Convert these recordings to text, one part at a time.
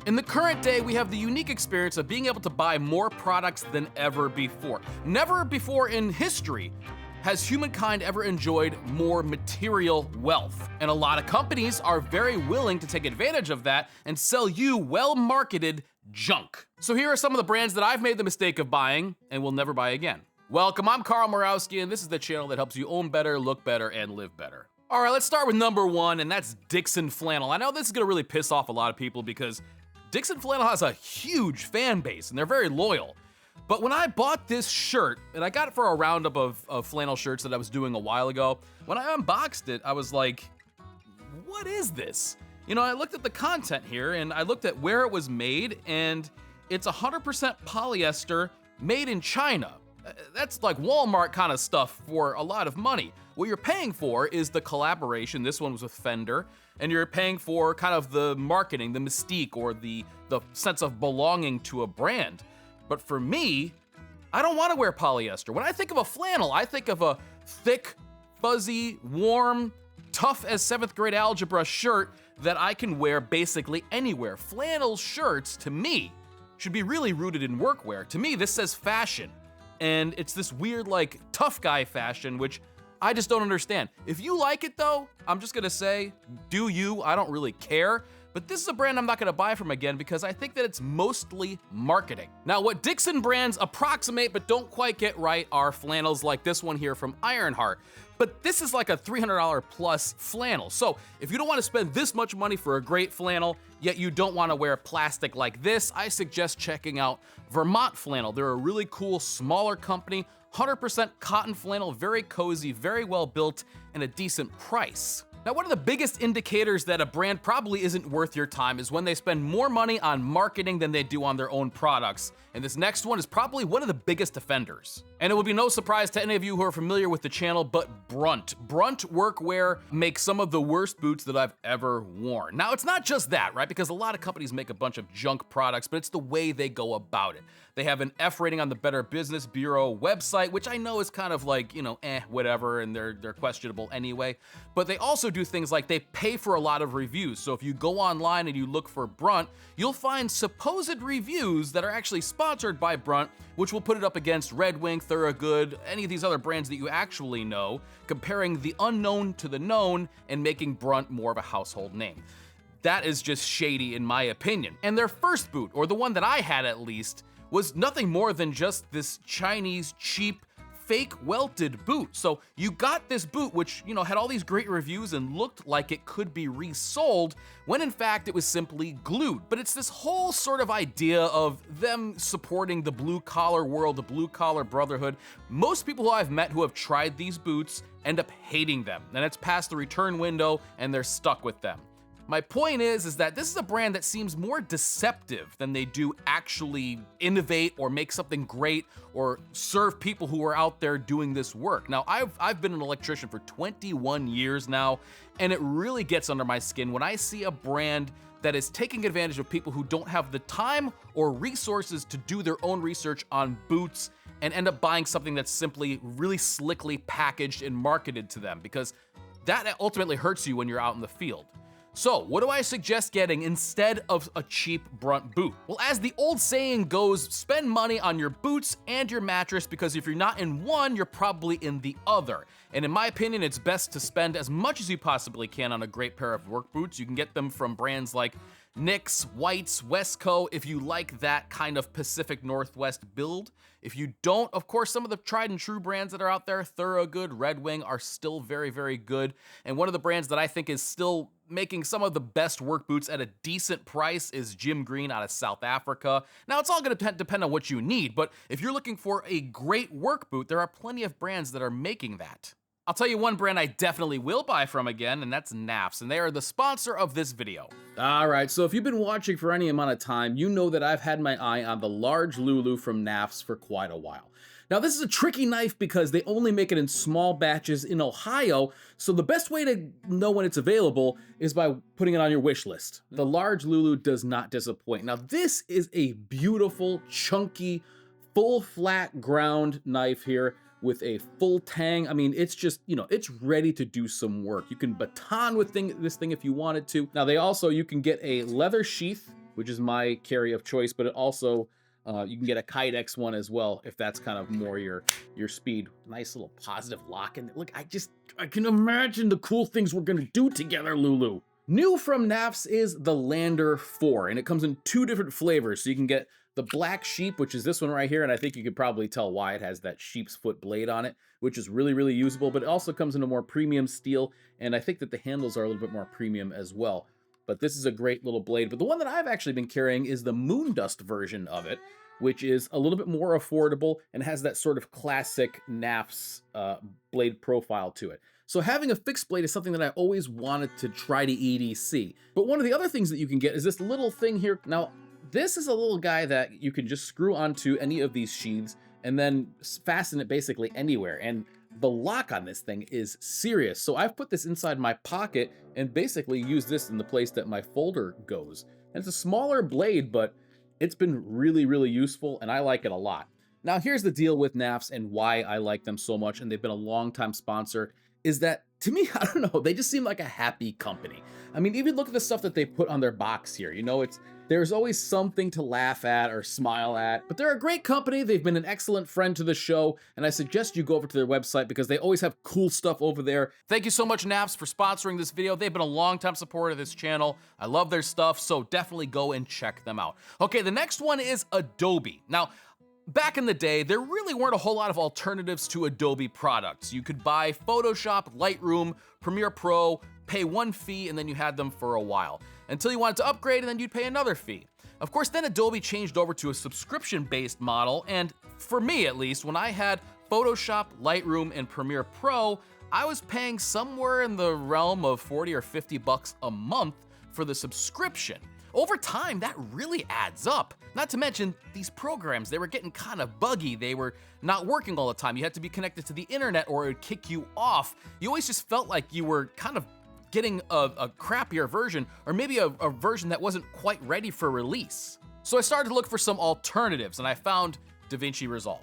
In the current day, we have the unique experience of being able to buy more products than ever before. Never before in history has humankind ever enjoyed more material wealth. And a lot of companies are very willing to take advantage of that and sell you well-marketed junk. So here are some of the brands that I've made the mistake of buying and will never buy again. Welcome, I'm Carl Murawski, and this is the channel that helps you own better, look better, and live better. All right, let's start with number one, and that's Dixxon Flannel. I know this is gonna really piss off a lot of people because Dixxon Flannel has a huge fan base, and they're very loyal. But when I bought this shirt, and I got it for a roundup of flannel shirts that I was doing a while ago, when I unboxed it, I was like, what is this? You know, I looked at the content here, and I looked at where it was made, and it's 100% polyester made in China. That's like Walmart kind of stuff for a lot of money. What you're paying for is the collaboration. This one was with Fender, and you're paying for kind of the marketing, the mystique, or the sense of belonging to a brand. But for me, I don't want to wear polyester. When I think of a flannel, I think of a thick, fuzzy, warm, tough as 7th grade algebra shirt that I can wear basically anywhere. Flannel shirts, to me, should be really rooted in workwear. To me, this says fashion. And it's this weird, like, tough guy fashion, which I just don't understand. If you like it though, I'm just gonna say, do you, I don't really care. But this is a brand I'm not gonna buy from again because I think that it's mostly marketing. Now, what Dixxon brands approximate but don't quite get right are flannels like this one here from Ironheart. But this is like a $300 plus flannel. So if you don't wanna spend this much money for a great flannel, yet you don't wanna wear plastic like this, I suggest checking out Vermont Flannel. They're a really cool, smaller company, 100% cotton flannel, very cozy, very well built, and a decent price. Now, one of the biggest indicators that a brand probably isn't worth your time is when they spend more money on marketing than they do on their own products. And this next one is probably one of the biggest offenders. And it will be no surprise to any of you who are familiar with the channel, but Brunt Workwear makes some of the worst boots that I've ever worn. Now, it's not just that, right? Because a lot of companies make a bunch of junk products, but it's the way they go about it. They have an F rating on the Better Business Bureau website, which I know is kind of like, you know, whatever, and they're questionable anyway. But they also do things like they pay for a lot of reviews. So if you go online and you look for Brunt, you'll find supposed reviews that are actually sponsored by Brunt, which will put it up against Red Wing, Thorogood, any of these other brands that you actually know, comparing the unknown to the known and making Brunt more of a household name. That is just shady in my opinion. And their first boot, or the one that I had at least, was nothing more than just this Chinese cheap fake welted boot. So you got this boot, which, you know, had all these great reviews and looked like it could be resold, when in fact it was simply glued. But it's this whole sort of idea of them supporting the blue collar world, the blue collar brotherhood. Most people who I've met who have tried these boots end up hating them, and it's past the return window and they're stuck with them. My point is that this is a brand that seems more deceptive than they do actually innovate or make something great or serve people who are out there doing this work. Now, I've been an electrician for 21 years now, and it really gets under my skin when I see a brand that is taking advantage of people who don't have the time or resources to do their own research on boots and end up buying something that's simply really slickly packaged and marketed to them, because that ultimately hurts you when you're out in the field. So, what do I suggest getting instead of a cheap Brunt boot? Well, as the old saying goes, spend money on your boots and your mattress, because if you're not in one, you're probably in the other. And in my opinion, it's best to spend as much as you possibly can on a great pair of work boots. You can get them from brands like Nix, Whites, Westco, if you like that kind of Pacific Northwest build. If you don't, of course, some of the tried and true brands that are out there, Thorogood, Red Wing, are still very, very good. And one of the brands that I think is still making some of the best work boots at a decent price is Jim Green out of South Africa. Now, it's all gonna depend on what you need, but if you're looking for a great work boot, there are plenty of brands that are making that. I'll tell you one brand I definitely will buy from again, and that's Nafs, and they are the sponsor of this video. All right, so if you've been watching for any amount of time, you know that I've had my eye on the large Lulu from Nafs for quite a while. Now, this is a tricky knife because they only make it in small batches in Ohio, so the best way to know when it's available is by putting it on your wish list. The large Lulu does not disappoint. Now, this is a beautiful, chunky, full flat ground knife here with a full tang. I mean, it's just, you know, it's ready to do some work. You can baton with this thing if you wanted to. Now, you can get a leather sheath which is my carry of choice, but it also you can get a Kydex one as well if that's kind of more your speed. Nice little positive lock in there. Look, I can imagine the cool things we're gonna do together, Lulu. New from NAFS is the Lander 4, and it comes in 2 different flavors. So you can get the Black Sheep, which is this one right here, and I think you could probably tell why it has that sheep's foot blade on it, which is really, really usable, but it also comes in a more premium steel, and I think that the handles are a little bit more premium as well. But this is a great little blade. But the one that I've actually been carrying is the Moondust version of it, which is a little bit more affordable and has that sort of classic NAFS blade profile to it. So having a fixed blade is something that I always wanted to try to EDC. But one of the other things that you can get is this little thing here. Now, this is a little guy that you can just screw onto any of these sheaths and then fasten it basically anywhere. And the lock on this thing is serious. So I've put this inside my pocket and basically use this in the place that my folder goes. And it's a smaller blade, but it's been really, really useful, and I like it a lot. Now, here's the deal with NAFS and why I like them so much, and they've been a long-time sponsor, is that, to me, I don't know, they just seem like a happy company. I mean, even look at the stuff that they put on their box here. You know, there's always something to laugh at or smile at, but they're a great company. They've been an excellent friend to the show, and I suggest you go over to their website because they always have cool stuff over there. Thank you so much, NAFS, for sponsoring this video. They've been a long-time supporter of this channel. I love their stuff, so definitely go and check them out. Okay, the next one is Adobe. Now, back in the day, there really weren't a whole lot of alternatives to Adobe products. You could buy Photoshop, Lightroom, Premiere Pro, pay one fee, and then you had them for a while, until you wanted to upgrade, and then you'd pay another fee. Of course, then Adobe changed over to a subscription-based model, and for me at least, when I had Photoshop, Lightroom, and Premiere Pro, I was paying somewhere in the realm of 40 or 50 bucks a month for the subscription. Over time, that really adds up. Not to mention, these programs, they were getting kind of buggy. They were not working all the time. You had to be connected to the internet or it would kick you off. You always just felt like you were kind of getting a crappier version, or maybe a version that wasn't quite ready for release. So I started to look for some alternatives, and I found DaVinci Resolve.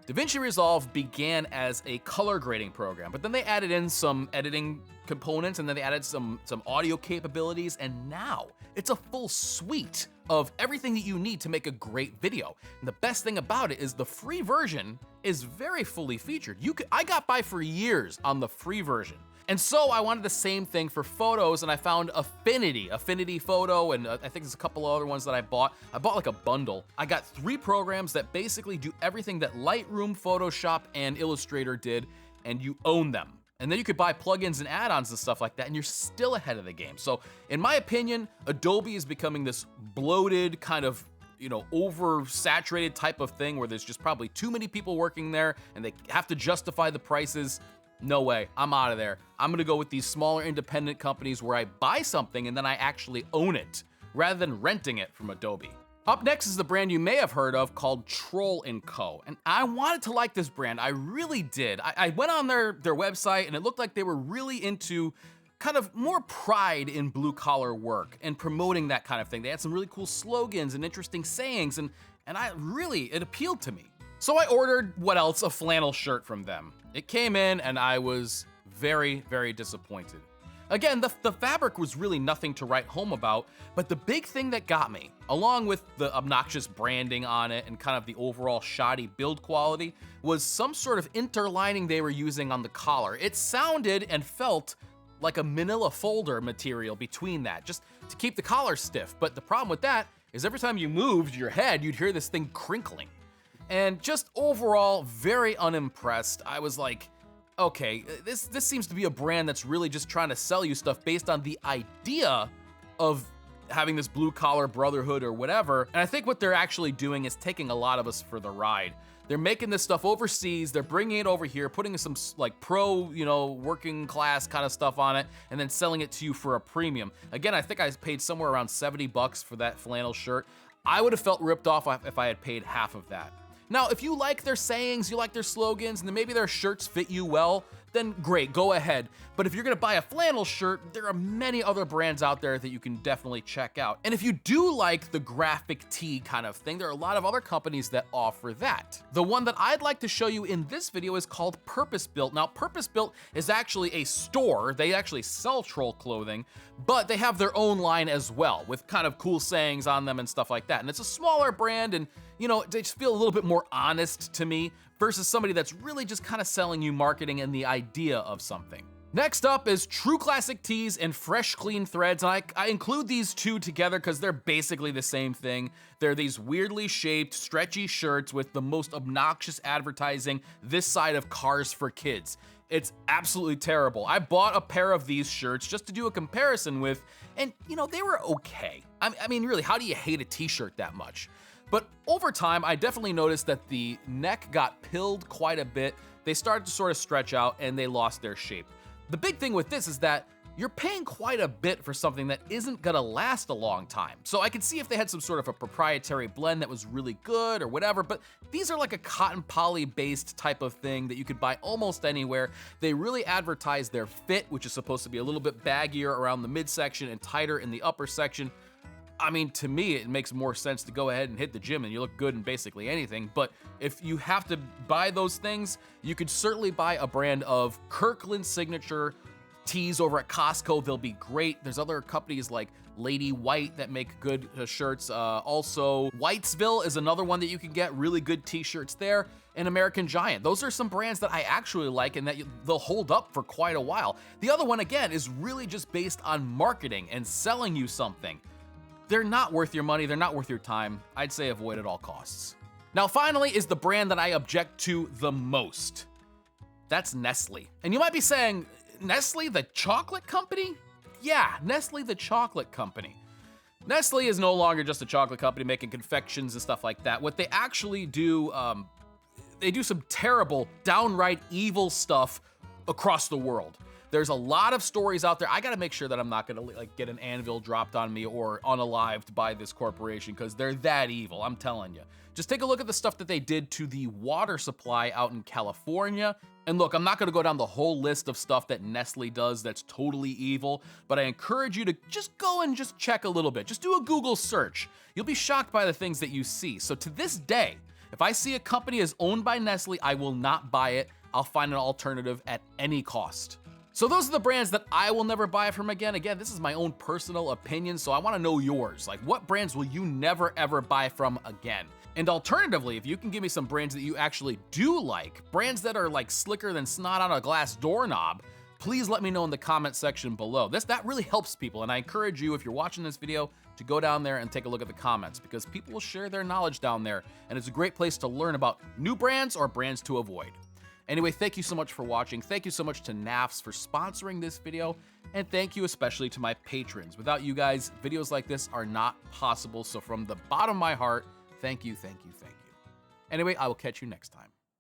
DaVinci Resolve began as a color grading program, but then they added in some editing components, and then they added some audio capabilities, and now it's a full suite of everything that you need to make a great video. And the best thing about it is the free version is very fully featured. I got by for years on the free version. And so I wanted the same thing for photos, and I found Affinity Photo, and I think there's a couple other ones that I bought. I bought like a bundle. I got 3 programs that basically do everything that Lightroom, Photoshop, and Illustrator did, and you own them. And then you could buy plugins and add-ons and stuff like that, and you're still ahead of the game. So in my opinion, Adobe is becoming this bloated kind of, you know, oversaturated type of thing where there's just probably too many people working there and they have to justify the prices. No way, I'm out of there. I'm gonna go with these smaller independent companies where I buy something and then I actually own it, rather than renting it from Adobe. Up next is the brand you may have heard of called Troll & Co. And I wanted to like this brand, I really did. I went on their website and it looked like they were really into kind of more pride in blue collar work and promoting that kind of thing. They had some really cool slogans and interesting sayings, and it appealed to me. So I ordered, what else, a flannel shirt from them. It came in and I was very, very disappointed. Again, the fabric was really nothing to write home about, but the big thing that got me, along with the obnoxious branding on it and kind of the overall shoddy build quality, was some sort of interlining they were using on the collar. It sounded and felt like a manila folder material between that, just to keep the collar stiff. But the problem with that is every time you moved your head, you'd hear this thing crinkling. And just overall, very unimpressed. I was like, okay, this seems to be a brand that's really just trying to sell you stuff based on the idea of having this blue collar brotherhood or whatever. And I think what they're actually doing is taking a lot of us for the ride. They're making this stuff overseas, they're bringing it over here, putting some like pro, you know, working class kind of stuff on it, and then selling it to you for a premium. Again, I think I paid somewhere around 70 bucks for that flannel shirt. I would have felt ripped off if I had paid half of that. Now, if you like their sayings, you like their slogans, and then maybe their shirts fit you well, then great, go ahead. But if you're gonna buy a flannel shirt, there are many other brands out there that you can definitely check out. And if you do like the graphic tee kind of thing, there are a lot of other companies that offer that. The one that I'd like to show you in this video is called Purpose Built. Now, Purpose Built is actually a store. They actually sell troll clothing, but they have their own line as well with kind of cool sayings on them and stuff like that. And it's a smaller brand, and you know, they just feel a little bit more honest to me versus somebody that's really just kind of selling you marketing and the idea of something. Next up is True Classic Tees and Fresh Clean Threads, and I include these two together because they're basically the same thing. They're these weirdly shaped, stretchy shirts with the most obnoxious advertising this side of Cars for Kids. It's absolutely terrible. I bought a pair of these shirts just to do a comparison with, and you know, they were okay. I mean, really, how do you hate a t-shirt that much? But over time, I definitely noticed that the neck got pilled quite a bit. They started to sort of stretch out and they lost their shape. The big thing with this is that you're paying quite a bit for something that isn't gonna last a long time. So I could see if they had some sort of a proprietary blend that was really good or whatever, but these are like a cotton poly based type of thing that you could buy almost anywhere. They really advertise their fit, which is supposed to be a little bit baggier around the midsection and tighter in the upper section. I mean, to me, it makes more sense to go ahead and hit the gym and you look good in basically anything. But if you have to buy those things, you could certainly buy a brand of Kirkland Signature tees over at Costco. They'll be great. There's other companies like Lady White that make good shirts. Also, Whitesville is another one that you can get really good t-shirts there. And American Giant. Those are some brands that I actually like and that they'll hold up for quite a while. The other one, again, is really just based on marketing and selling you something. They're not worth your money, they're not worth your time. I'd say avoid at all costs. Now, finally is the brand that I object to the most. That's Nestle. And you might be saying, Nestle, the chocolate company? Yeah, Nestle, the chocolate company. Nestle is no longer just a chocolate company making confections and stuff like that. What they actually do, they do some terrible, downright evil stuff across the world. There's a lot of stories out there. I gotta make sure that I'm not gonna like get an anvil dropped on me or unalived by this corporation because they're that evil, I'm telling you. Just take a look at the stuff that they did to the water supply out in California. And look, I'm not gonna go down the whole list of stuff that Nestle does that's totally evil, but I encourage you to just go and just check a little bit. Just do a Google search. You'll be shocked by the things that you see. So to this day, if I see a company is owned by Nestle, I will not buy it. I'll find an alternative at any cost. So those are the brands that I will never buy from again. Again, this is my own personal opinion, so I wanna know yours. Like, what brands will you never ever buy from again? And alternatively, if you can give me some brands that you actually do like, brands that are like slicker than snot on a glass doorknob, please let me know in the comment section below. That really helps people, and I encourage you, if you're watching this video, to go down there and take a look at the comments because people will share their knowledge down there, and it's a great place to learn about new brands or brands to avoid. Anyway, thank you so much for watching. Thank you so much to NAFS for sponsoring this video. And thank you especially to my patrons. Without you guys, videos like this are not possible. So from the bottom of my heart, thank you, thank you, thank you. Anyway, I will catch you next time.